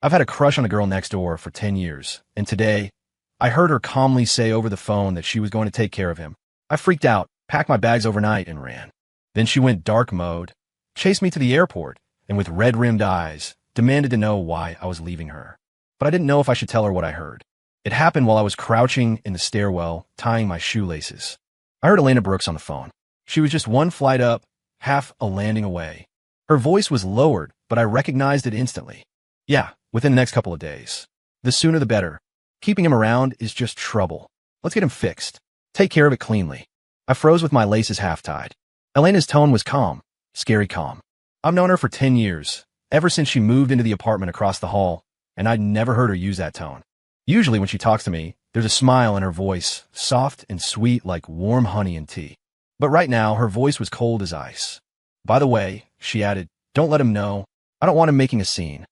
I've had a crush on a girl next door for 10 years, and today, I heard her calmly say over the phone that she was going to take care of him. I freaked out, packed my bags overnight, and ran. Then she went dark mode, chased me to the airport, and with red-rimmed eyes, demanded to know why I was leaving her. But I didn't know if I should tell her what I heard. It happened while I was crouching in the stairwell, tying my shoelaces. I heard Elena Brooks on the phone. She was just one flight up, half a landing away. Her voice was lowered, but I recognized it instantly. Yeah, within the next couple of days. The sooner the better. Keeping him around is just trouble. Let's get him fixed. Take care of it cleanly. I froze with my laces half-tied. Elena's tone was calm, scary calm. I've known her for 10 years, ever since she moved into the apartment across the hall, and I'd never heard her use that tone. Usually when she talks to me, there's a smile in her voice, soft and sweet like warm honey and tea. But right now, her voice was cold as ice. By the way, she added, don't let him know. I don't want him making a scene.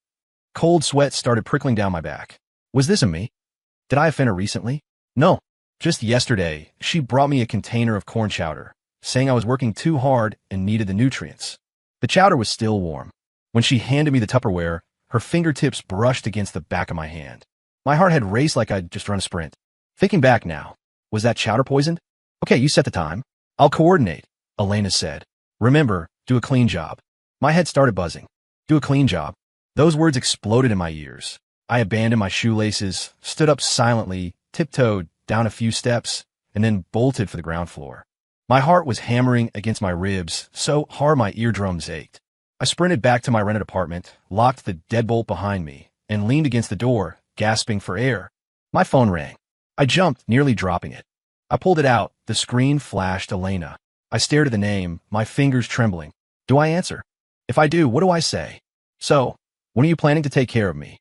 Cold sweat started prickling down my back. Was this a me? Did I offend her recently? No. Just yesterday, she brought me a container of corn chowder, saying I was working too hard and needed the nutrients. The chowder was still warm. When she handed me the Tupperware, her fingertips brushed against the back of my hand. My heart had raced like I'd just run a sprint. Thinking back now, was that chowder poisoned? Okay, you set the time. I'll coordinate, Elena said. Remember, do a clean job. My head started buzzing. Do a clean job. Those words exploded in my ears. I abandoned my shoelaces, stood up silently, tiptoed down a few steps, and then bolted for the ground floor. My heart was hammering against my ribs, so hard my eardrums ached. I sprinted back to my rented apartment, locked the deadbolt behind me, and leaned against the door, gasping for air. My phone rang. I jumped, nearly dropping it. I pulled it out. The screen flashed Elena. I stared at the name, my fingers trembling. Do I answer? If I do, what do I say? So, when are you planning to take care of me?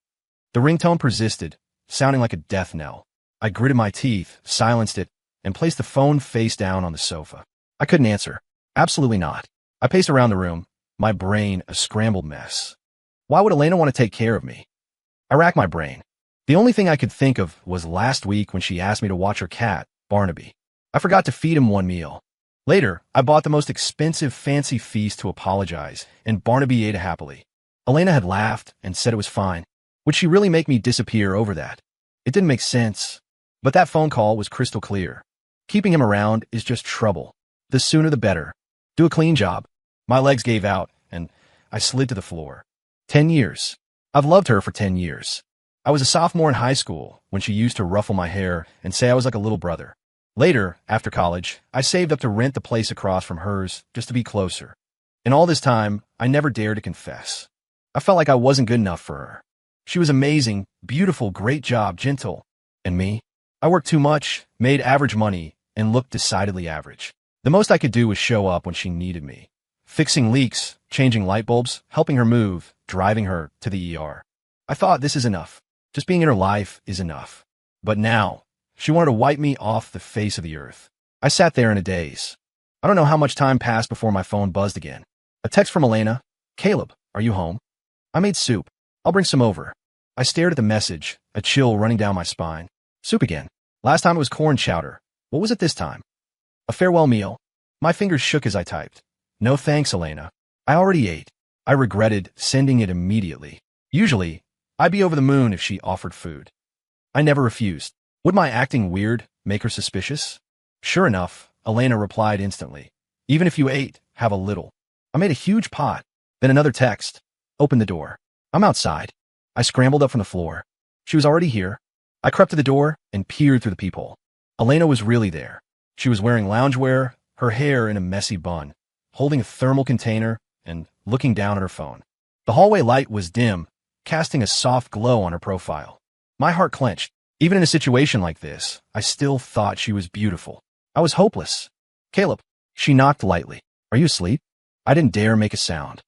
The ringtone persisted, sounding like a death knell. I gritted my teeth, silenced it, and placed the phone face down on the sofa. I couldn't answer. Absolutely not. I paced around the room, my brain a scrambled mess. Why would Elena want to take care of me? I racked my brain. The only thing I could think of was last week when she asked me to watch her cat, Barnaby. I forgot to feed him one meal. Later, I bought the most expensive fancy feast to apologize, and Barnaby ate happily. Elena had laughed and said it was fine. Would she really make me disappear over that? It didn't make sense. But that phone call was crystal clear. Keeping him around is just trouble. The sooner the better. Do a clean job. My legs gave out, and I slid to the floor. 10 years. I've loved her for 10 years. I was a sophomore in high school when she used to ruffle my hair and say I was like a little brother. Later, after college, I saved up to rent the place across from hers just to be closer. In all this time, I never dared to confess. I felt like I wasn't good enough for her. She was amazing, beautiful, great job, gentle. And me? I worked too much, made average money, and looked decidedly average. The most I could do was show up when she needed me. Fixing leaks, changing light bulbs, helping her move, driving her to the ER. I thought this is enough. Just being in her life is enough. But now, she wanted to wipe me off the face of the earth. I sat there in a daze. I don't know how much time passed before my phone buzzed again. A text from Elena. Caleb, are you home? I made soup. I'll bring some over. I stared at the message, a chill running down my spine. Soup again. Last time it was corn chowder. What was it this time? A farewell meal. My fingers shook as I typed. No thanks, Elena. I already ate. I regretted sending it immediately. Usually, I'd be over the moon if she offered food. I never refused. Would my acting weird make her suspicious? Sure enough, Elena replied instantly. Even if you ate, have a little. I made a huge pot. Then another text. Open the door. I'm outside. I scrambled up from the floor. She was already here. I crept to the door and peered through the peephole. Elena was really there. She was wearing loungewear, her hair in a messy bun, holding a thermal container and looking down at her phone. The hallway light was dim, casting a soft glow on her profile. My heart clenched. Even in a situation like this, I still thought she was beautiful. I was hopeless. Caleb, she knocked lightly. Are you asleep? I didn't dare make a sound.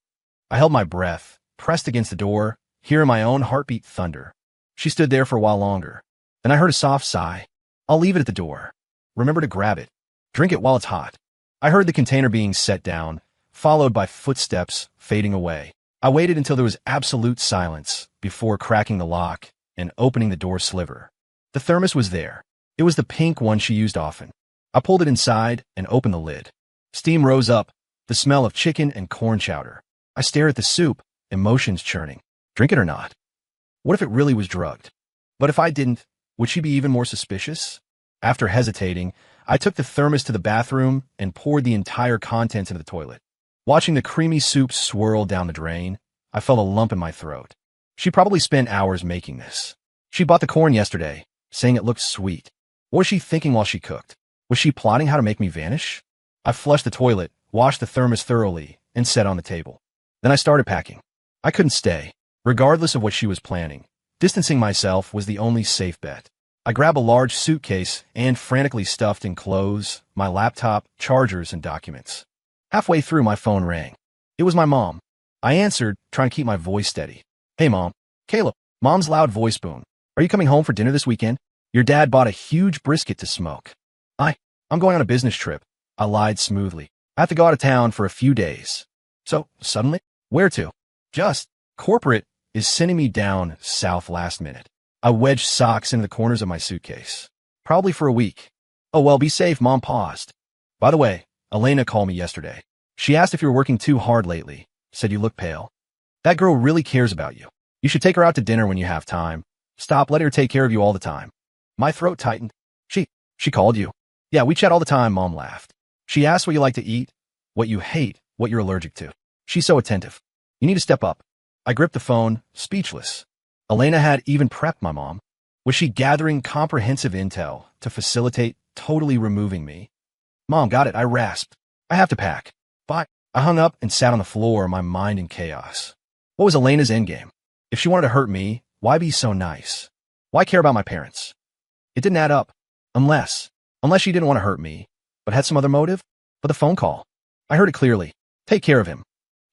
I held my breath, pressed against the door, hearing my own heartbeat thunder. She stood there for a while longer. Then I heard a soft sigh. I'll leave it at the door. Remember to grab it. Drink it while it's hot. I heard the container being set down, followed by footsteps fading away. I waited until there was absolute silence before cracking the lock and opening the door sliver. The thermos was there. It was the pink one she used often. I pulled it inside and opened the lid. Steam rose up, the smell of chicken and corn chowder. I stared at the soup, emotions churning. Drink it or not? What if it really was drugged? But if I didn't, would she be even more suspicious? After hesitating, I took the thermos to the bathroom and poured the entire contents into the toilet. Watching the creamy soup swirl down the drain, I felt a lump in my throat. She probably spent hours making this. She bought the corn yesterday, saying it looked sweet. What was she thinking while she cooked? Was she plotting how to make me vanish? I flushed the toilet, washed the thermos thoroughly, and set on the table. Then I started packing. I couldn't stay. Regardless of what she was planning, distancing myself was the only safe bet. I grabbed a large suitcase and frantically stuffed in clothes, my laptop, chargers, and documents. Halfway through, my phone rang. It was my mom. I answered, trying to keep my voice steady. Hey, Mom. Caleb. Mom's loud voice boomed. Are you coming home for dinner this weekend? Your dad bought a huge brisket to smoke. I'm going on a business trip. I lied smoothly. I have to go out of town for a few days. So, suddenly, where to? Just, corporate is sending me down south last minute. I wedged socks into the corners of my suitcase. Probably for a week. Oh, well, be safe, Mom paused. By the way, Elena called me yesterday. She asked if you were working too hard lately. Said you look pale. That girl really cares about you. You should take her out to dinner when you have time. Stop letting her take care of you all the time. My throat tightened. She called you. Yeah, we chat all the time, Mom laughed. She asked what you like to eat, what you hate, what you're allergic to. She's so attentive. You need to step up. I gripped the phone, speechless. Elena had even prepped my mom. Was she gathering comprehensive intel to facilitate totally removing me? Mom, got it, I rasped. I have to pack. Bye. I hung up and sat on the floor, my mind in chaos. What was Elena's endgame? If she wanted to hurt me, why be so nice? Why care about my parents? It didn't add up. Unless she didn't want to hurt me, but had some other motive? But the phone call. I heard it clearly. Take care of him.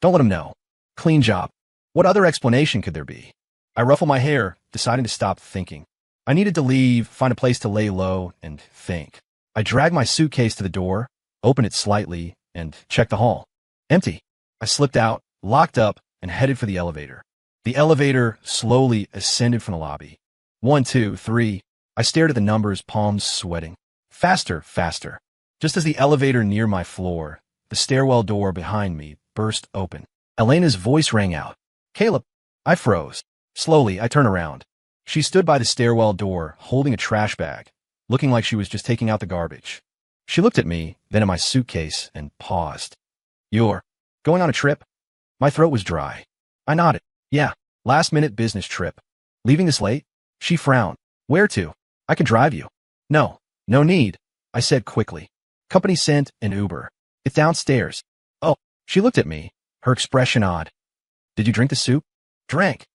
Don't let him know. Clean job. What other explanation could there be? I ruffled my hair, deciding to stop thinking. I needed to leave, find a place to lay low, and think. I dragged my suitcase to the door, opened it slightly, and checked the hall. Empty. I slipped out, locked up, and headed for the elevator. The elevator slowly ascended from the lobby. 1, 2, 3. I stared at the numbers, palms sweating. Faster, faster. Just as the elevator neared my floor, the stairwell door behind me burst open. Elena's voice rang out. Caleb. I froze. Slowly, I turned around. She stood by the stairwell door, holding a trash bag, looking like she was just taking out the garbage. She looked at me, then at my suitcase, and paused. You're going on a trip? My throat was dry. I nodded. Yeah, last-minute business trip. Leaving this late? She frowned. Where to? I can drive you. No need, I said quickly. Company sent an Uber. It's downstairs. Oh, she looked at me, her expression odd. Did you drink the soup? Drank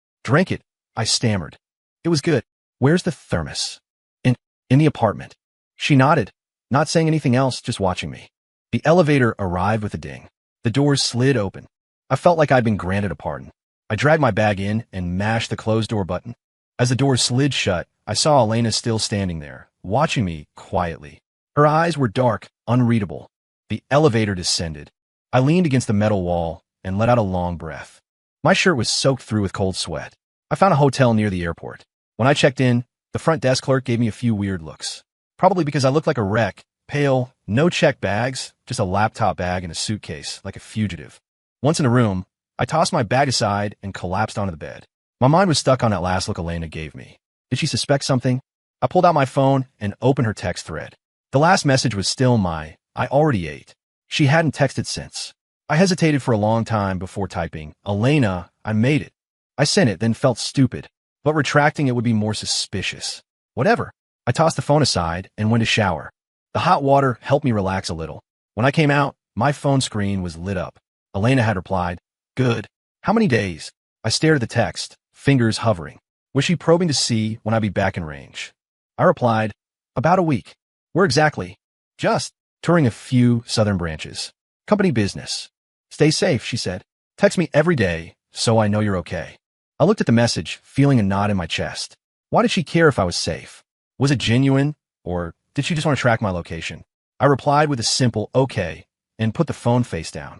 it, I stammered. It was good. Where's the thermos? In the apartment. She nodded, not saying anything else, just watching me. The elevator arrived with a ding. The doors slid open. I felt like I'd been granted a pardon. I dragged my bag in and mashed the closed door button. As the door slid shut, I saw Elena still standing there, watching me quietly. Her eyes were dark, unreadable. The elevator descended. I leaned against the metal wall and let out a long breath. My shirt was soaked through with cold sweat. I found a hotel near the airport. When I checked in, the front desk clerk gave me a few weird looks. Probably because I looked like a wreck, pale, no checked bags, just a laptop bag and a suitcase, like a fugitive. Once in the room, I tossed my bag aside and collapsed onto the bed. My mind was stuck on that last look Elena gave me. Did she suspect something? I pulled out my phone and opened her text thread. The last message was still my, I already ate. She hadn't texted since. I hesitated for a long time before typing, Elena, I made it. I sent it, then felt stupid, but retracting it would be more suspicious. Whatever. I tossed the phone aside and went to shower. The hot water helped me relax a little. When I came out, my phone screen was lit up. Elena had replied, Good. How many days? I stared at the text, fingers hovering. Was she probing to see when I'd be back in range? I replied, About a week. Where exactly? Just touring a few southern branches. Company business. Stay safe, she said. Text me every day, so I know you're okay. I looked at the message, feeling a knot in my chest. Why did she care if I was safe? Was it genuine, or did she just want to track my location? I replied with a simple okay, and put the phone face down.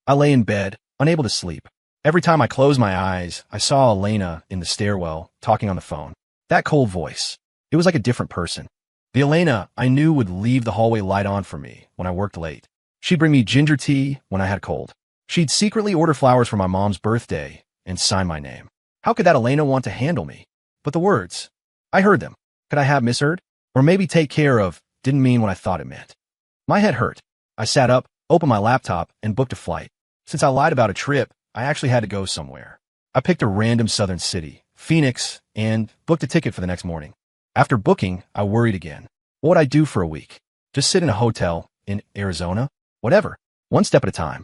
I lay in bed, unable to sleep. Every time I closed my eyes, I saw Elena in the stairwell, talking on the phone. That cold voice. It was like a different person. The Elena I knew would leave the hallway light on for me when I worked late. She'd bring me ginger tea when I had cold. She'd secretly order flowers for my mom's birthday and sign my name. How could that Elena want to handle me? But the words, I heard them. Could I have misheard? Or maybe take care of didn't mean what I thought it meant. My head hurt. I sat up, opened my laptop, and booked a flight. Since I lied about a trip, I actually had to go somewhere. I picked a random southern city, Phoenix, and booked a ticket for the next morning. After booking, I worried again. What would I do for a week? Just sit in a hotel in Arizona? Whatever. One step at a time.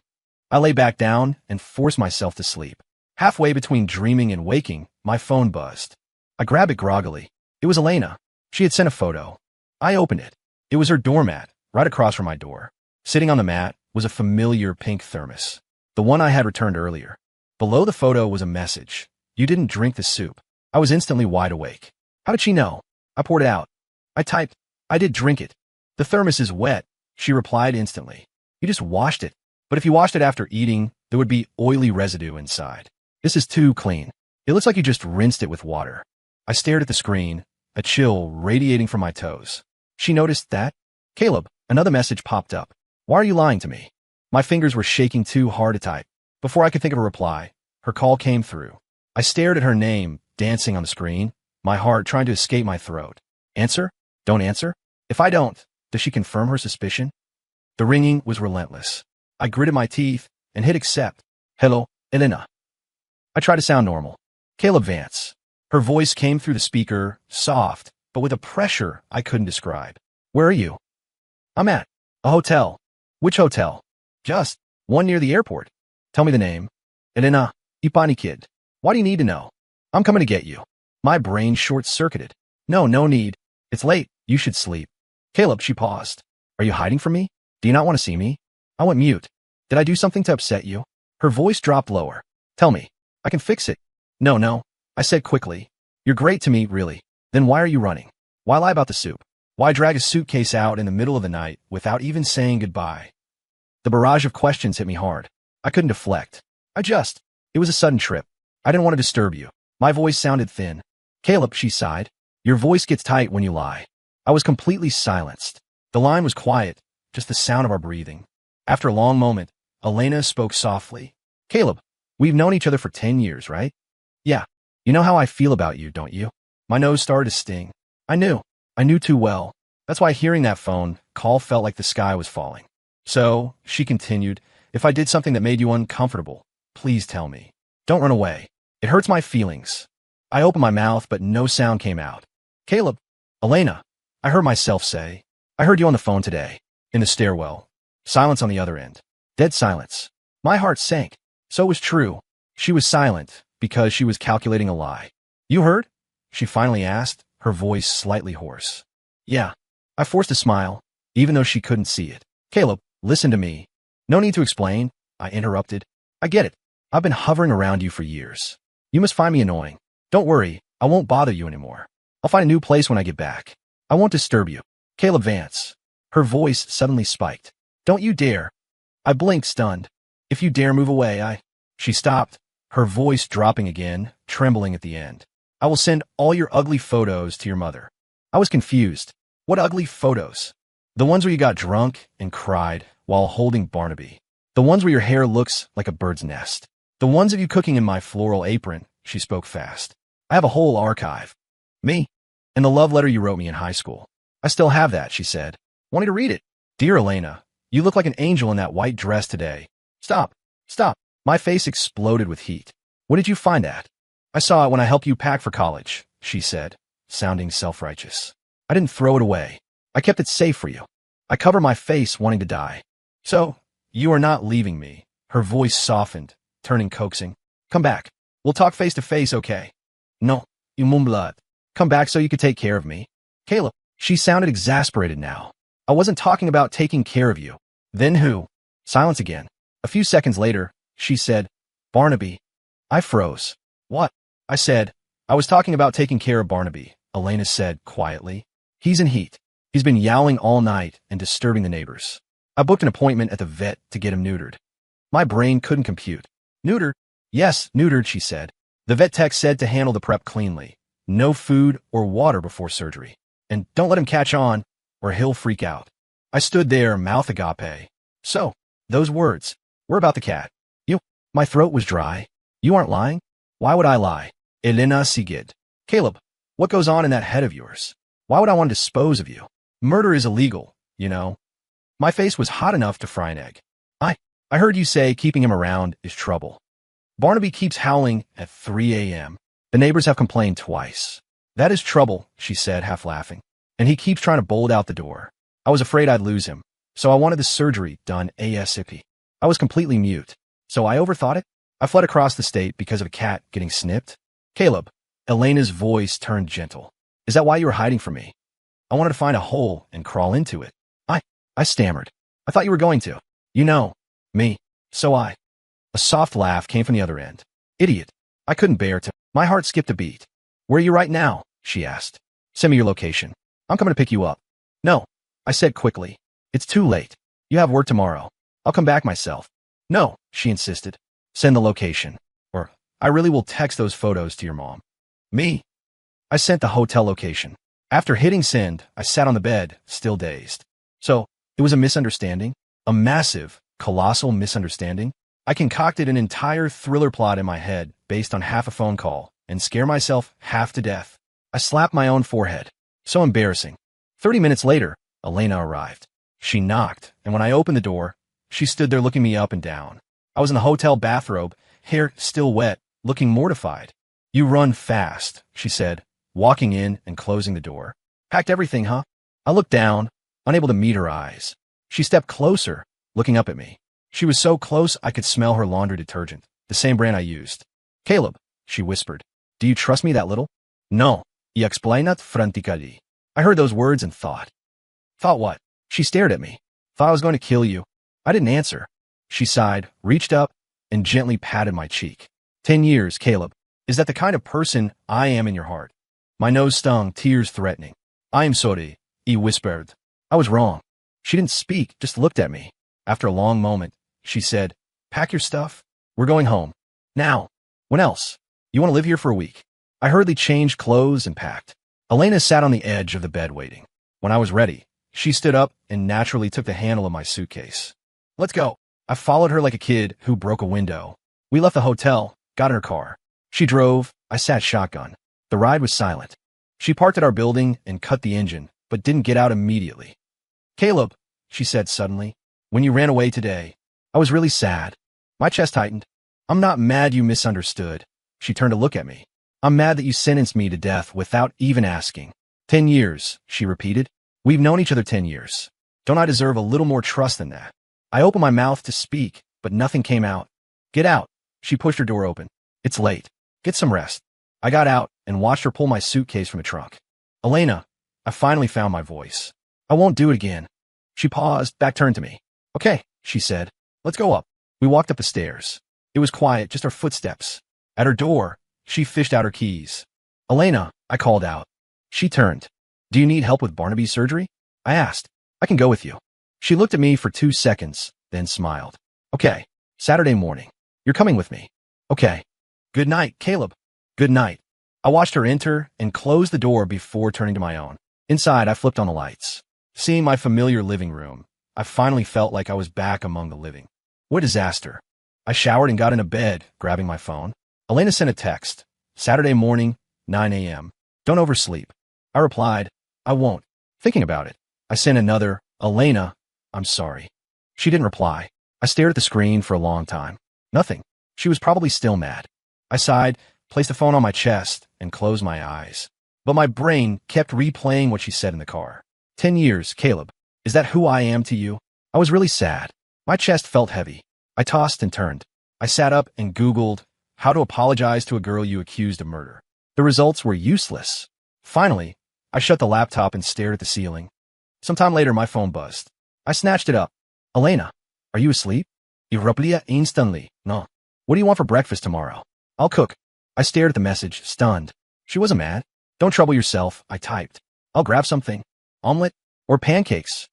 I lay back down and forced myself to sleep. Halfway between dreaming and waking, my phone buzzed. I grabbed it groggily. It was Elena. She had sent a photo. I opened it. It was her doormat, right across from my door. Sitting on the mat was a familiar pink thermos, the one I had returned earlier. Below the photo was a message. You didn't drink the soup. I was instantly wide awake. How did she know? I poured it out. I typed, I did drink it. The thermos is wet. She replied instantly. You just washed it. But if you washed it after eating, there would be oily residue inside. This is too clean. It looks like you just rinsed it with water. I stared at the screen, a chill radiating from my toes. She noticed that. Caleb, another message popped up. Why are you lying to me? My fingers were shaking too hard to type. Before I could think of a reply, her call came through. I stared at her name dancing on the screen, my heart trying to escape my throat. Answer? Don't answer? If I don't, does she confirm her suspicion? The ringing was relentless. I gritted my teeth and hit accept. Hello, Elena. I tried to sound normal. Caleb Vance. Her voice came through the speaker, soft, but with a pressure I couldn't describe. Where are you? I'm at a hotel. Which hotel? Just one near the airport. Tell me the name. Elena, Ipanikid. Why do you need to know? I'm coming to get you. My brain short-circuited. No need. It's late. You should sleep. Caleb, she paused. Are you hiding from me? Do you not want to see me? I went mute. Did I do something to upset you? Her voice dropped lower. Tell me. I can fix it. No, I said quickly. You're great to me, really. Then why are you running? Why lie about the soup? Why drag a suitcase out in the middle of the night without even saying goodbye? The barrage of questions hit me hard. I couldn't deflect. It was a sudden trip. I didn't want to disturb you. My voice sounded thin. Caleb, she sighed. Your voice gets tight when you lie. I was completely silenced. The line was quiet, just the sound of our breathing. After a long moment, Elena spoke softly. Caleb, we've known each other for 10 years, right? Yeah. You know how I feel about you, don't you? My nose started to sting. I knew too well. That's why hearing that phone call felt like the sky was falling. So, she continued, if I did something that made you uncomfortable, please tell me. Don't run away. It hurts my feelings. I opened my mouth, but no sound came out. Caleb, Elena, I heard myself say. I heard you on the phone today. In the stairwell. Silence on the other end. Dead silence. My heart sank. So it was true. She was silent because she was calculating a lie. You heard? She finally asked, her voice slightly hoarse. Yeah. I forced a smile, even though she couldn't see it. Caleb, listen to me. No need to explain, I interrupted. I get it. I've been hovering around you for years. You must find me annoying. Don't worry, I won't bother you anymore. I'll find a new place when I get back. I won't disturb you. Caleb Vance. Her voice suddenly spiked. Don't you dare. I blinked, stunned. If you dare move away, She stopped, her voice dropping again, trembling at the end. I will send all your ugly photos to your mother. I was confused. What ugly photos? The ones where you got drunk and cried while holding Barnaby. The ones where your hair looks like a bird's nest. The ones of you cooking in my floral apron, she spoke fast. I have a whole archive. Me? And the love letter you wrote me in high school. I still have that, she said. Want me to read it? Dear Elena, you look like an angel in that white dress today. Stop. My face exploded with heat. What did you find at? I saw it when I helped you pack for college, she said, sounding self-righteous. I didn't throw it away. I kept it safe for you. I covered my face wanting to die. So, you are not leaving me. Her voice softened, turning coaxing. Come back. We'll talk face to face, okay? No, you blood. Come back so you could take care of me. Caleb, she sounded exasperated now. I wasn't talking about taking care of you. Then who? Silence again. A few seconds later, she said, Barnaby. I froze. What? I said, I was talking about taking care of Barnaby, Elena said quietly. He's in heat. He's been yowling all night and disturbing the neighbors. I booked an appointment at the vet to get him neutered. My brain couldn't compute. Neutered? Yes, neutered, she said. The vet tech said to handle the prep cleanly. No food or water before surgery. And don't let him catch on, or he'll freak out. I stood there, mouth agape. So, those words were about the cat. You. My throat was dry. You aren't lying? Why would I lie? Elena Sigid. Caleb, what goes on in that head of yours? Why would I want to dispose of you? Murder is illegal, you know. My face was hot enough to fry an egg. I heard you say keeping him around is trouble. Barnaby keeps howling at 3 a.m. The neighbors have complained twice. That is trouble, she said, half laughing. And he keeps trying to bolt out the door. I was afraid I'd lose him, so I wanted the surgery done ASAP. I was completely mute, so I overthought it. I fled across the state because of a cat getting snipped. Caleb, Elena's voice turned gentle. Is that why you were hiding from me? I wanted to find a hole and crawl into it. I stammered. I thought you were going to. You know, me. So I. A soft laugh came from the other end. Idiot. I couldn't bear to. My heart skipped a beat. Where are you right now? She asked. Send me your location. I'm coming to pick you up. No, I said quickly. It's too late. You have work tomorrow. I'll come back myself. No, she insisted. Send the location. Or I really will text those photos to your mom. Me? I sent the hotel location. After hitting send, I sat on the bed, still dazed. So, it was a misunderstanding? A massive, colossal misunderstanding? I concocted an entire thriller plot in my head based on half a phone call and scare myself half to death. I slapped my own forehead. So embarrassing. 30 minutes later, Elena arrived. She knocked, and when I opened the door, she stood there looking me up and down. I was in the hotel bathrobe, hair still wet, looking mortified. You run fast, she said, walking in and closing the door. Packed everything, huh? I looked down, unable to meet her eyes. She stepped closer, looking up at me. She was so close I could smell her laundry detergent, the same brand I used. Caleb, she whispered, do you trust me that little? No, y explainat frantically. I heard those words and thought. Thought what? She stared at me. Thought I was going to kill you. I didn't answer. She sighed, reached up, and gently patted my cheek. 10 years, Caleb. Is that the kind of person I am in your heart? My nose stung, tears threatening. I am sorry, he whispered. I was wrong. She didn't speak, just looked at me. After a long moment, she said, pack your stuff. We're going home. Now. When else? You want to live here for a week? I hurriedly changed clothes and packed. Elena sat on the edge of the bed waiting. When I was ready, she stood up and naturally took the handle of my suitcase. Let's go. I followed her like a kid who broke a window. We left the hotel, got in her car. She drove, I sat shotgun. The ride was silent. She parked at our building and cut the engine, but didn't get out immediately. Caleb, she said suddenly, when you ran away today, I was really sad. My chest tightened. I'm not mad you misunderstood. She turned to look at me. I'm mad that you sentenced me to death without even asking. 10 years, she repeated. We've known each other 10 years. Don't I deserve a little more trust than that? I opened my mouth to speak, but nothing came out. Get out. She pushed her door open. It's late. Get some rest. I got out and watched her pull my suitcase from the trunk. Elena, I finally found my voice. I won't do it again. She paused, back turned to me. Okay, she said. Let's go up. We walked up the stairs. It was quiet, just our footsteps. At her door, she fished out her keys. Elena, I called out. She turned. Do you need help with Barnaby's surgery? I asked. I can go with you. She looked at me for 2 seconds, then smiled. Okay, Saturday morning. You're coming with me. Okay. Good night, Caleb. Good night. I watched her enter and close the door before turning to my own. Inside, I flipped on the lights. Seeing my familiar living room, I finally felt like I was back among the living. What a disaster. I showered and got into bed, grabbing my phone. Elena sent a text. Saturday morning, 9 a.m. Don't oversleep. I replied, I won't. Thinking about it, I sent another, Elena, I'm sorry. She didn't reply. I stared at the screen for a long time. Nothing. She was probably still mad. I sighed, placed the phone on my chest, and closed my eyes. But my brain kept replaying what she said in the car. 10 years, Caleb. Is that who I am to you? I was really sad. My chest felt heavy. I tossed and turned. I sat up and Googled how to apologize to a girl you accused of murder. The results were useless. Finally, I shut the laptop and stared at the ceiling. Sometime later, my phone buzzed. I snatched it up. Elena, are you asleep? Irruplia instantly. No. What do you want for breakfast tomorrow? I'll cook. I stared at the message, stunned. She wasn't mad. Don't trouble yourself, I typed. I'll grab something. Omelet or pancakes?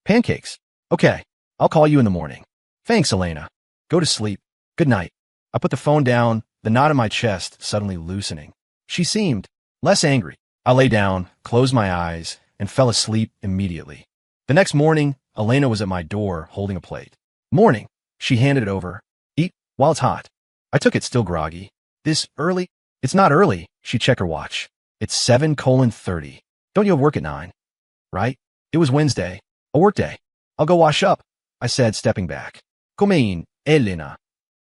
Pancakes. Okay. I'll call you in the morning. Thanks, Elena. Go to sleep. Good night. I put the phone down, the knot in my chest suddenly loosening. She seemed less angry. I lay down, closed my eyes, and fell asleep immediately. The next morning, Elena was at my door holding a plate. Morning. She handed it over. Eat while it's hot. I took it still groggy. This early? It's not early. She checked her watch. It's 7:30. Don't you have work at 9? Right? It was Wednesday. A work day. I'll go wash up, I said, stepping back. Come in, Elena.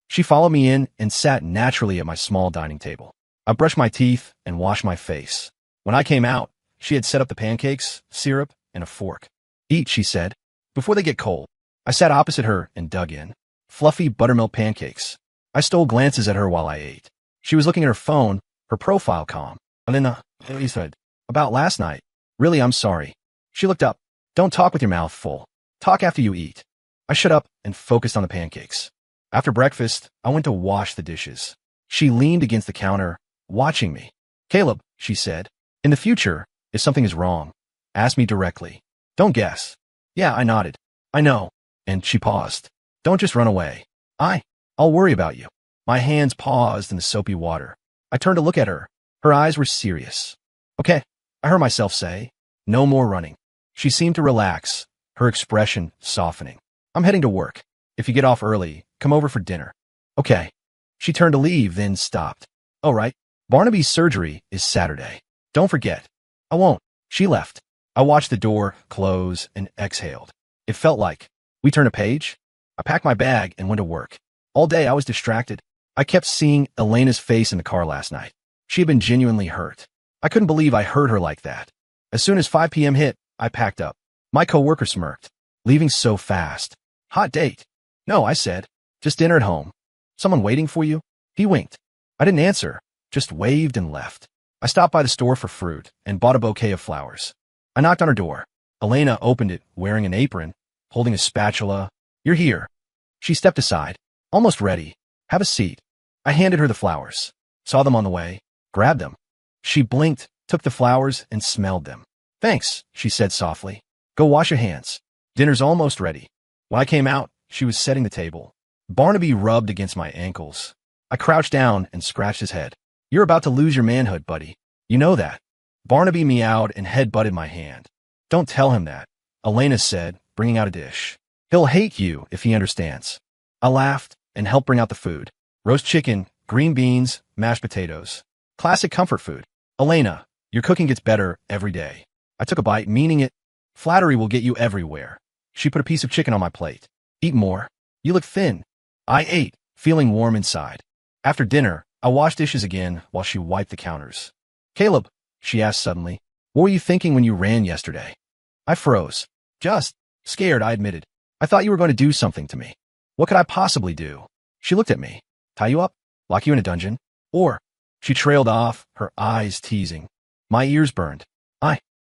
She followed me in and sat naturally at my small dining table. I brushed my teeth and washed my face. When I came out, she had set up the pancakes, syrup, and a fork. Eat, she said, before they get cold. I sat opposite her and dug in. Fluffy buttermilk pancakes. I stole glances at her while I ate. She was looking at her phone, her profile calm. Elena, he said, about last night. Really, I'm sorry. She looked up. Don't talk with your mouth full. Talk after you eat. I shut up and focused on the pancakes. After breakfast, I went to wash the dishes. She leaned against the counter, watching me. Caleb, she said, in the future, if something is wrong, ask me directly. Don't guess. Yeah, I nodded. I know. And she paused. Don't just run away. I'll worry about you. My hands paused in the soapy water. I turned to look at her. Her eyes were serious. Okay, I heard myself say. No more running. She seemed to relax, her expression softening. I'm heading to work. If you get off early, come over for dinner. Okay. She turned to leave, then stopped. All right. Barnaby's surgery is Saturday. Don't forget. I won't. She left. I watched the door close and exhaled. It felt like we turned a page. I packed my bag and went to work. All day I was distracted. I kept seeing Elena's face in the car last night. She had been genuinely hurt. I couldn't believe I hurt her like that. As soon as 5 p.m. hit, I packed up. My coworker smirked. Leaving so fast. Hot date. No, I said. Just dinner at home. Someone waiting for you? He winked. I didn't answer, just waved and left. I stopped by the store for fruit and bought a bouquet of flowers. I knocked on her door. Elena opened it, wearing an apron, holding a spatula. You're here. She stepped aside. Almost ready. Have a seat. I handed her the flowers. Saw them on the way. Grabbed them. She blinked, took the flowers, and smelled them. Thanks, she said softly. Go wash your hands. Dinner's almost ready. When I came out, she was setting the table. Barnaby rubbed against my ankles. I crouched down and scratched his head. You're about to lose your manhood, buddy. You know that. Barnaby meowed and head-butted my hand. Don't tell him that, Elena said, bringing out a dish. He'll hate you if he understands. I laughed and helped bring out the food. Roast chicken, green beans, mashed potatoes. Classic comfort food. Elena, your cooking gets better every day. I took a bite, meaning it. Flattery will get you everywhere. She put a piece of chicken on my plate. Eat more. You look thin. I ate, feeling warm inside. After dinner, I washed dishes again while she wiped the counters. Caleb, she asked suddenly, what were you thinking when you ran yesterday? I froze. Just scared, I admitted. I thought you were going to do something to me. What could I possibly do? She looked at me. Tie you up? Lock you in a dungeon? Or, she trailed off, her eyes teasing. My ears burned.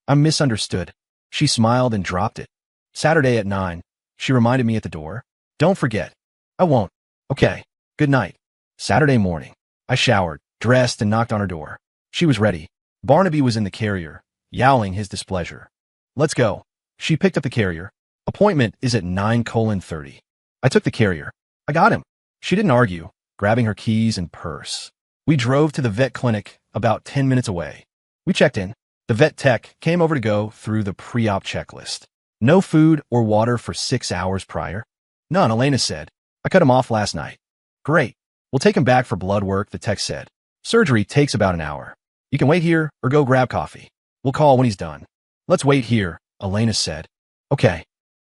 I'm misunderstood. She smiled and dropped it. Saturday at 9, she reminded me at the door. Don't forget. I won't. Okay. Good night. Saturday morning. I showered, dressed, and knocked on her door. She was ready. Barnaby was in the carrier, yowling his displeasure. Let's go. She picked up the carrier. Appointment is at 9:30. I took the carrier. I got him. She didn't argue, grabbing her keys and purse. We drove to the vet clinic about 10 minutes away. We checked in. The vet tech came over to go through the pre-op checklist. No food or water for 6 hours prior. None, Elena said. I cut him off last night. Great. We'll take him back for blood work, the tech said. Surgery takes about an hour. You can wait here or go grab coffee. We'll call when he's done. Let's wait here, Elena said. Okay.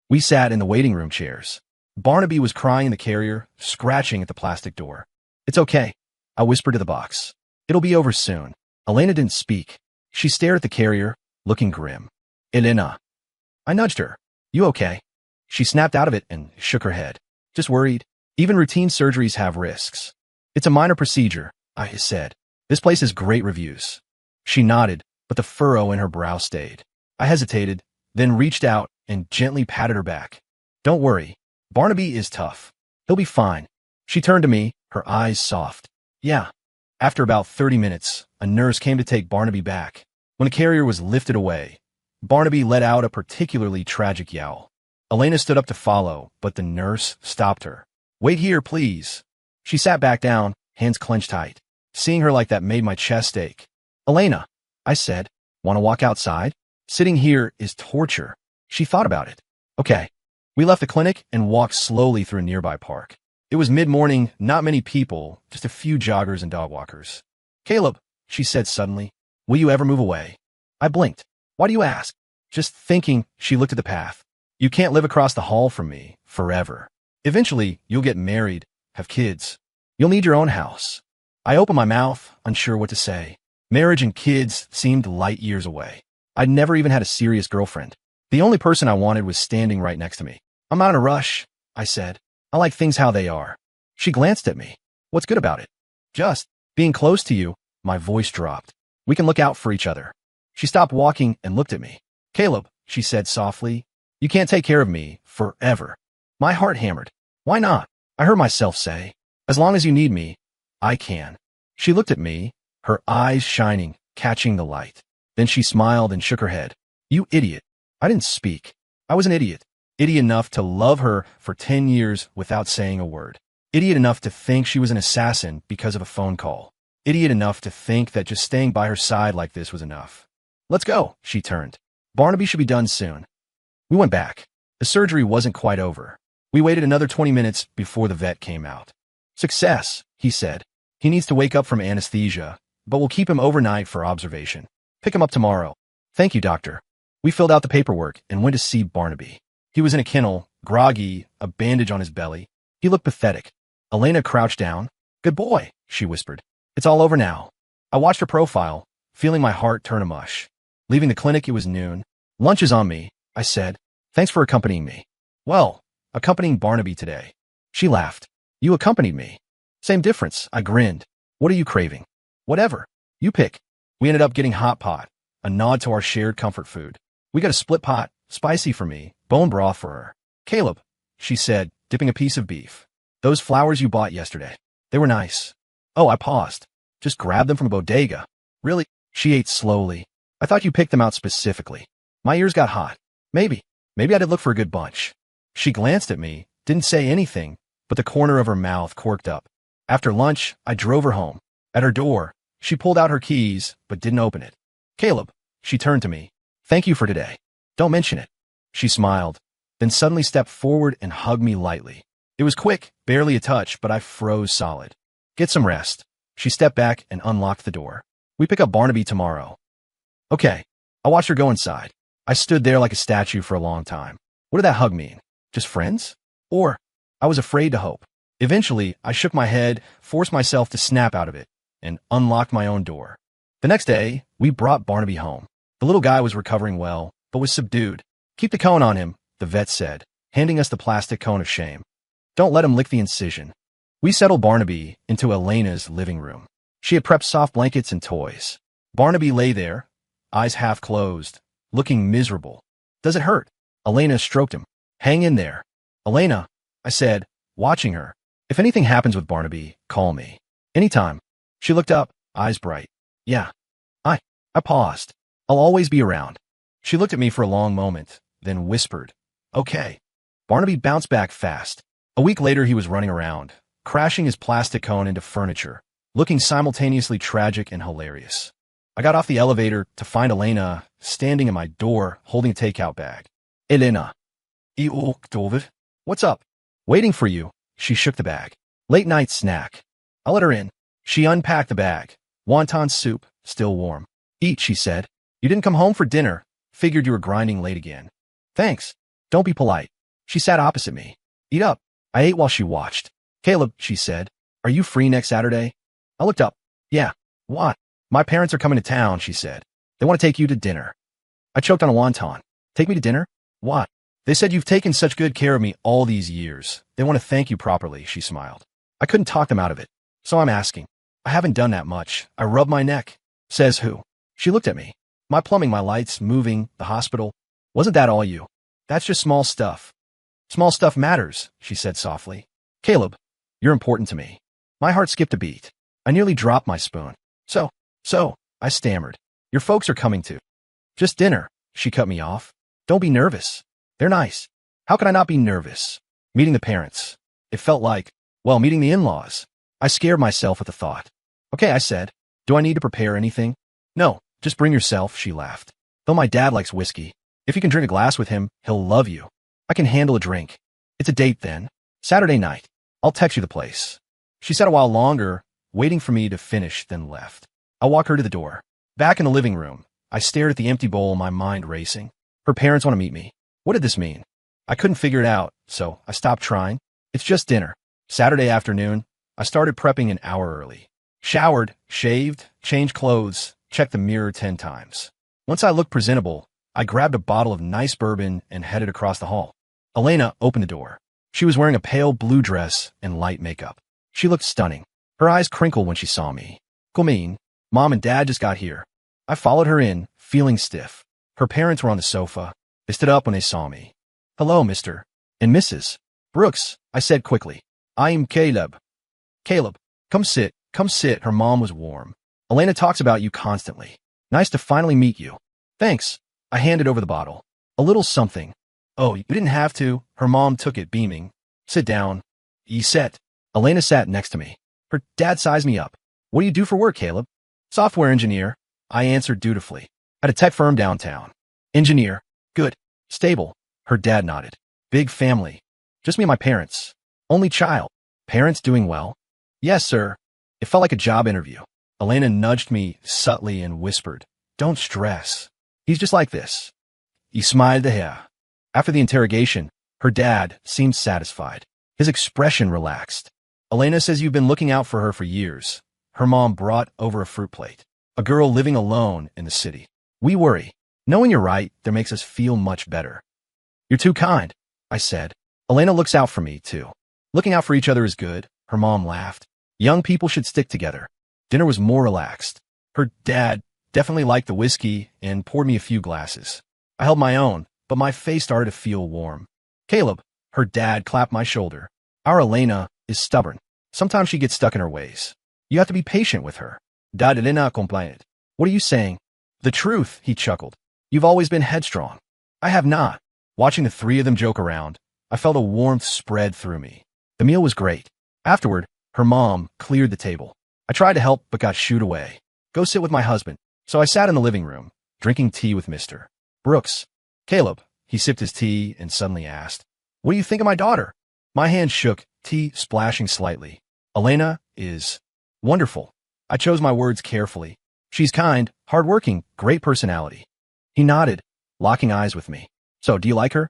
We sat in the waiting room chairs. Barnaby was crying in the carrier, scratching at the plastic door. It's okay, I whispered to the box. It'll be over soon. Elena didn't speak. She stared at the carrier, looking grim. Elena. I nudged her. You okay? She snapped out of it and shook her head. Just worried. Even routine surgeries have risks. It's a minor procedure, I said. This place has great reviews. She nodded, but the furrow in her brow stayed. I hesitated, then reached out and gently patted her back. Don't worry. Barnaby is tough. He'll be fine. She turned to me, her eyes soft. Yeah. After about 30 minutes, a nurse came to take Barnaby back. When the carrier was lifted away, Barnaby let out a particularly tragic yowl. Elena stood up to follow, but the nurse stopped her. Wait here, please. She sat back down, hands clenched tight. Seeing her like that made my chest ache. Elena, I said, want to walk outside? Sitting here is torture. She thought about it. Okay. We left the clinic and walked slowly through a nearby park. It was mid-morning, not many people, just a few joggers and dog walkers. Caleb, she said suddenly, will you ever move away? I blinked. Why do you ask? Just thinking, she looked at the path. You can't live across the hall from me forever. Eventually, you'll get married, have kids. You'll need your own house. I opened my mouth, unsure what to say. Marriage and kids seemed light years away. I'd never even had a serious girlfriend. The only person I wanted was standing right next to me. I'm not in a rush, I said. I like things how they are. She glanced at me. What's good about it? Just being close to you. My voice dropped. We can look out for each other. She stopped walking and looked at me. Caleb, she said softly, you can't take care of me forever. My heart hammered. Why not? I heard myself say. As long as you need me, I can. She looked at me, her eyes shining, catching the light. Then she smiled and shook her head. You idiot. I didn't speak. I was an idiot. Idiot enough to love her for 10 years without saying a word. Idiot enough to think she was an assassin because of a phone call. Idiot enough to think that just staying by her side like this was enough. Let's go, she turned. Barnaby should be done soon. We went back. The surgery wasn't quite over. We waited another 20 minutes before the vet came out. Success, he said. He needs to wake up from anesthesia, but we'll keep him overnight for observation. Pick him up tomorrow. Thank you, doctor. We filled out the paperwork and went to see Barnaby. He was in a kennel, groggy, a bandage on his belly. He looked pathetic. Elena crouched down. Good boy, she whispered. It's all over now. I watched her profile, feeling my heart turn to mush. Leaving the clinic, it was noon. Lunch is on me, I said. Thanks for accompanying me. Well, accompanying Barnaby today. She laughed. You accompanied me. Same difference, I grinned. What are you craving? Whatever. You pick. We ended up getting hot pot, a nod to our shared comfort food. We got a split pot, spicy for me, bone broth for her. Caleb, she said, dipping a piece of beef. Those flowers you bought yesterday. They were nice. Oh, I paused. Just grabbed them from a bodega. Really? She ate slowly. I thought you picked them out specifically. My ears got hot. Maybe I did look for a good bunch. She glanced at me, didn't say anything, but the corner of her mouth quirked up. After lunch, I drove her home. At her door, she pulled out her keys, but didn't open it. Caleb, she turned to me. Thank you for today. Don't mention it. She smiled, then suddenly stepped forward and hugged me lightly. It was quick, barely a touch, but I froze solid. Get some rest. She stepped back and unlocked the door. We pick up Barnaby tomorrow. Okay. I watched her go inside. I stood there like a statue for a long time. What did that hug mean? Just friends? Or, I was afraid to hope. Eventually, I shook my head, forced myself to snap out of it, and unlocked my own door. The next day, we brought Barnaby home. The little guy was recovering well, but was subdued. Keep the cone on him, the vet said, handing us the plastic cone of shame. Don't let him lick the incision. We settled Barnaby into Elena's living room. She had prepped soft blankets and toys. Barnaby lay there, eyes half closed, looking miserable. Does it hurt? Elena stroked him. Hang in there. Elena, I said, watching her. If anything happens with Barnaby, call me. Anytime. She looked up, eyes bright. Yeah. I paused. I'll always be around. She looked at me for a long moment, then whispered, okay. Barnaby bounced back fast. A week later, he was running around, crashing his plastic cone into furniture, looking simultaneously tragic and hilarious. I got off the elevator to find Elena standing at my door holding a takeout bag. Elena. What's up? Waiting for you. She shook the bag. Late night snack. I let her in. She unpacked the bag. Wonton soup, still warm. Eat, she said. You didn't come home for dinner. Figured you were grinding late again. Thanks. Don't be polite. She sat opposite me. Eat up. I ate while she watched. Caleb, she said. Are you free next Saturday? I looked up. Yeah. What? My parents are coming to town, she said. They want to take you to dinner. I choked on a wonton. Take me to dinner? What? They said you've taken such good care of me all these years. They want to thank you properly, she smiled. I couldn't talk them out of it. So I'm asking. I haven't done that much. I rubbed my neck. Says who? She looked at me. My plumbing, my lights, moving, the hospital. Wasn't that all you? That's just small stuff. Small stuff matters, she said softly. Caleb, you're important to me. My heart skipped a beat. I nearly dropped my spoon. So, I stammered. Your folks are coming too. Just dinner, she cut me off. Don't be nervous. They're nice. How could I not be nervous? Meeting the parents. It felt like, well, meeting the in-laws. I scared myself at the thought. Okay, I said. Do I need to prepare anything? No, just bring yourself, she laughed. Though my dad likes whiskey. If you can drink a glass with him, he'll love you. I can handle a drink. It's a date then. Saturday night. I'll text you the place. She sat a while longer, waiting for me to finish, then left. I'll walk her to the door. Back in the living room, I stared at the empty bowl, my mind racing. Her parents want to meet me. What did this mean? I couldn't figure it out, so I stopped trying. It's just dinner. Saturday afternoon, I started prepping an hour early. Showered, shaved, changed clothes, checked the mirror 10 times. Once I looked presentable, I grabbed a bottle of nice bourbon and headed across the hall. Elena opened the door. She was wearing a pale blue dress and light makeup. She looked stunning. Her eyes crinkled when she saw me. Come Mom and Dad just got here. I followed her in, feeling stiff. Her parents were on the sofa. They stood up when they saw me. Hello, Mr. and Mrs. Brooks, I said quickly. I'm Caleb. Caleb, come sit, Her mom was warm. Elena talks about you constantly. Nice to finally meet you. Thanks. I handed over the bottle. A little something. Oh, you didn't have to. Her mom took it, beaming. Sit down. You set. Elena sat next to me. Her dad sized me up. What do you do for work, Caleb? Software engineer. I answered dutifully. At a tech firm downtown. Engineer. Good. Stable. Her dad nodded. Big family. Just me and my parents. Only child. Parents doing well? Yes, sir. It felt like a job interview. Elena nudged me subtly and whispered, Don't stress. He's just like this. He smiled at her. After the interrogation, her dad seemed satisfied. His expression relaxed. Elena says you've been looking out for her for years. Her mom brought over a fruit plate. A girl living alone in the city. We worry. Knowing you're right, that makes us feel much better. You're too kind, I said. Elena looks out for me, too. Looking out for each other is good. Her mom laughed. Young people should stick together. Dinner was more relaxed. Her dad definitely liked the whiskey and poured me a few glasses. I held my own, but my face started to feel warm. Caleb, her dad clapped my shoulder. Our Elena is stubborn. Sometimes she gets stuck in her ways. You have to be patient with her. Dad Elena complained. What are you saying? The truth, he chuckled. You've always been headstrong. I have not. Watching the three of them joke around, I felt a warmth spread through me. The meal was great. Afterward, her mom cleared the table. I tried to help, but got shooed away. Go sit with my husband. So I sat in the living room, drinking tea with Mr. Brooks. Caleb, he sipped his tea and suddenly asked, What do you think of my daughter? My hand shook, tea splashing slightly. Elena is wonderful. I chose my words carefully. She's kind, hardworking, great personality. He nodded, locking eyes with me. So, do you like her?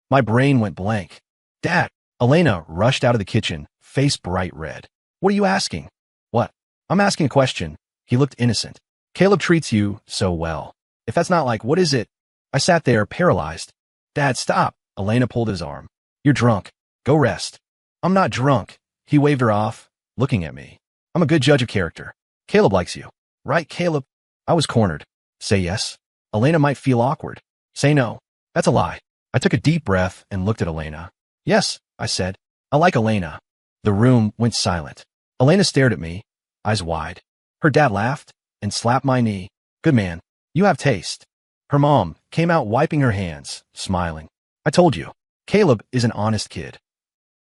My brain went blank. Dad! Elena rushed out of the kitchen, face bright red. What are you asking? What? I'm asking a question. He looked innocent. Caleb treats you so well. If that's not like, what is it? I sat there, paralyzed. Dad, stop. Elena pulled his arm. You're drunk. Go rest. I'm not drunk. He waved her off, looking at me. I'm a good judge of character. Caleb likes you. Right, Caleb? I was cornered. Say yes. Elena might feel awkward. Say no. That's a lie. I took a deep breath and looked at Elena. Yes, I said. I like Elena. The room went silent. Elena stared at me, eyes wide. Her dad laughed and slapped my knee. Good man. You have taste. Her mom came out wiping her hands, smiling. I told you, Caleb is an honest kid.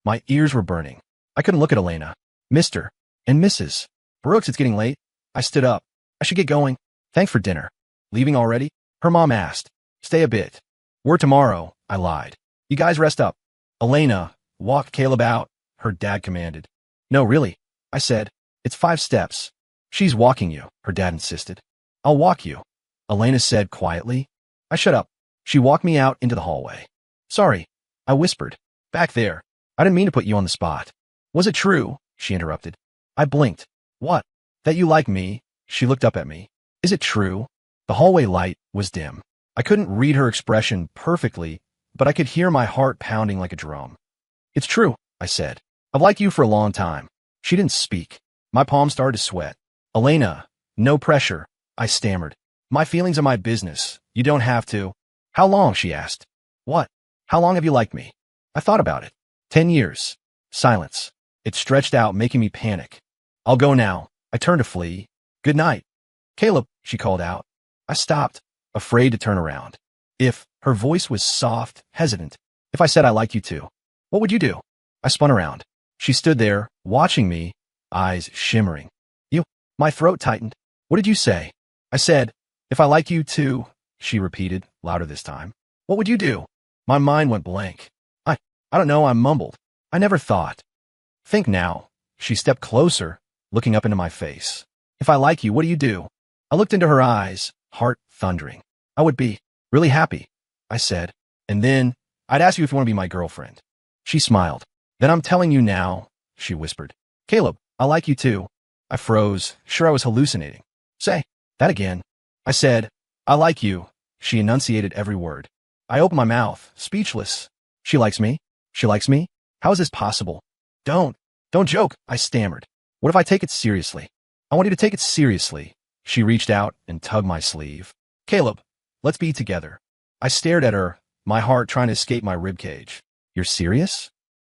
My ears were burning. I couldn't look at Elena. Mr. and Mrs. Brooks, it's getting late. I stood up. I should get going. Thanks for dinner. Leaving already? Her mom asked. Stay a bit. We're tomorrow, I lied. You guys rest up. Elena walked Caleb out, her dad commanded. No, really, I said. It's 5 steps. She's walking you, her dad insisted. I'll walk you, Elena said quietly. I shut up. She walked me out into the hallway. Sorry, I whispered. Back there. I didn't mean to put you on the spot. Was it true? She interrupted. I blinked. What? That you like me? She looked up at me. Is it true? The hallway light was dim. I couldn't read her expression perfectly, but I could hear my heart pounding like a drum. It's true, I said. I've liked you for a long time. She didn't speak. My palms started to sweat. Elena, no pressure, I stammered. My feelings are my business. You don't have to. How long? She asked. What? How long have you liked me? I thought about it. 10 years. Silence. It stretched out, making me panic. I'll go now. I turned to flee. Good night. Caleb, she called out. I stopped, afraid to turn around. If her voice was soft, hesitant, if I said I like you too, what would you do? I spun around. She stood there, watching me, eyes shimmering. You, my throat tightened. What did you say? I said, if I like you too, she repeated, louder this time. What would you do? My mind went blank. I don't know, I mumbled. I never thought. Think now. She stepped closer, looking up into my face. If I like you, what do you do? I looked into her eyes, heart thundering. I would be really happy, I said. And then I'd ask you if you want to be my girlfriend. She smiled. Then I'm telling you now, she whispered. Caleb, I like you too. I froze, sure I was hallucinating. Say that again. I said, I like you. She enunciated every word. I opened my mouth, speechless. She likes me? She likes me? How is this possible? Don't joke, I stammered. What if I take it seriously? I want you to take it seriously. She reached out and tugged my sleeve. Caleb, let's be together. I stared at her, my heart trying to escape my ribcage. You're serious?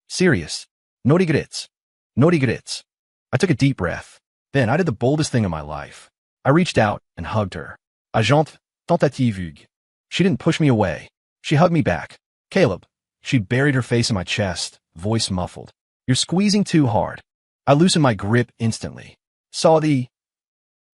Serious. No regrets. No regrets. I took a deep breath. Then I did the boldest thing in my life. I reached out and hugged her. Agent tentative. She didn't push me away. She hugged me back. Caleb. She buried her face in my chest, voice muffled. You're squeezing too hard. I loosened my grip instantly. Saw the...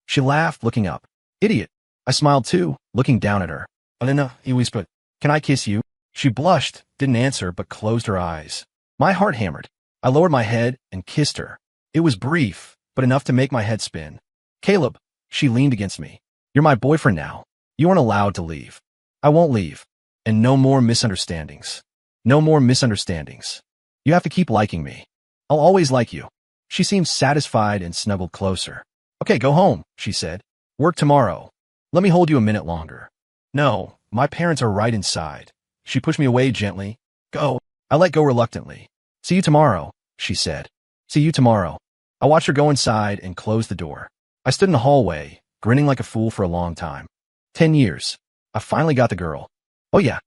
She laughed, looking up. Idiot. I smiled too, looking down at her. Elena, he whispered. Can I kiss you? She blushed, didn't answer, but closed her eyes. My heart hammered. I lowered my head and kissed her. It was brief, but enough to make my head spin. Caleb. She leaned against me. You're my boyfriend now. You aren't allowed to leave. I won't leave. And no more misunderstandings. No more misunderstandings. You have to keep liking me. I'll always like you. She seemed satisfied and snuggled closer. Okay, go home, she said. Work tomorrow. Let me hold you a minute longer. No, my parents are right inside. She pushed me away gently. Go. I let go reluctantly. See you tomorrow, she said. See you tomorrow. I watched her go inside and close the door. I stood in the hallway, grinning like a fool for a long time. 10 years. I finally got the girl. Oh yeah,